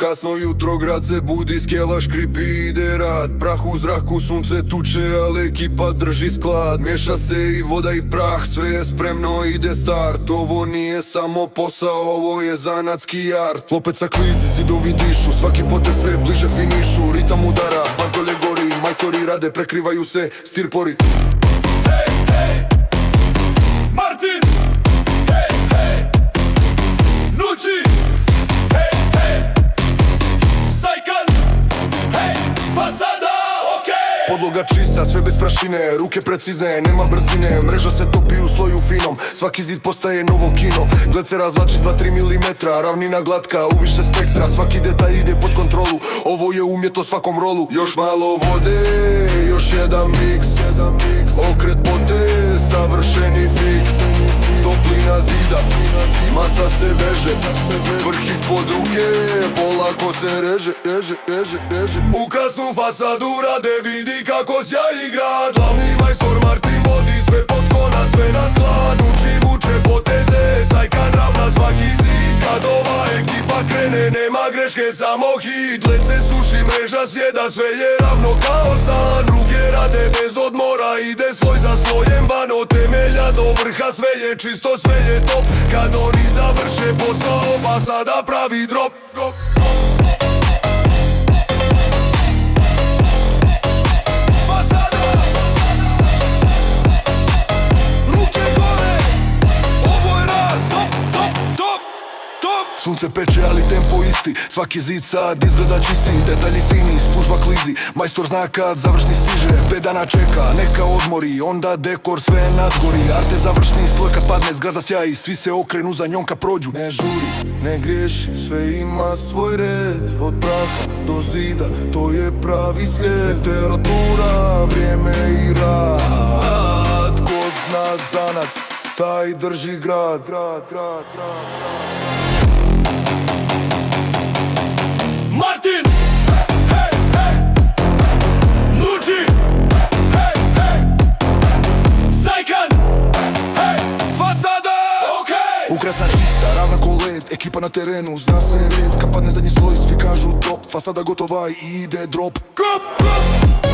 Kasno jutro, grad se budi, skela škripi, ide rad. Prah u zraku, sunce tuče, ali ekipa drži sklad. Miješa se i voda i prah, sve je spremno, ide start. Ovo nije samo posao, ovo je zanatski art. Lopet sa klizi, zidovi dišu, svaki potez sve bliže finišu. Ritam udara, bas dolje gori, majstori rade, prekrivaju se stirpori. Hej, hej, Martin! Hej, hej, Nuči! Hej, hej, Sajkan! Hej, Fasada, okej! Podloga čista, sve bez prašine, ruke precizne, nema brzine. Mreža se topi u sloju finom, svaki zid postaje novo kino. Gled se razvlači 2-3 milimetra, ravnina glatka, u više spektra. Svaki detalj ide pod kontrolu, ovo je umjeto svakom rolu. Još malo vode, još jedan miks, okret potez, savršeni fiks. Toplina zida, masa se veže, vrh ispod ruke, polako se reže. Ukrasnu fasadu rade, vidi kako sjaji grad. Glavni majstor Martin vodi sve pod konac, sve na sklad. Uči, vuče poteze, Sajkan ravna svaki zid. Kad ova ekipa krene, nema greške, samo hit. Led se suši, mreža sjeda, sve je ravno kao san. Ruke rade bez odmora, ide sloj za slojem van. Od temelja do vrha sve je čisto, sve je top. Kad oni završe posao, fasada pravi drop. Sunce peče, ali tempo isti, svaki zid sad izgleda čisti. Detalji fini, spužva klizi, majstor zna kad završni stiže. 5 dana čeka, neka odmori, onda dekor sve nadgori. Arte završni sloj kad padne, zgrada sjaji, svi se okrenu za njom kad prođu. Ne žuri, ne griješi, sve ima svoj red. Od praha do zida, to je pravi slijed. Temperatura, vrijeme i rad, ko zna zanat, taj drži grad. Martin! Hej, hej, Nuči! Hej, hej, Sajkan! Hej, Fasada, okej! Ukrasna čista, ravna ko led, ekipa na terenu, zna se red. Kad padne zadnji sloj, svi kažu top, fasada gotova i ide drop. Kup!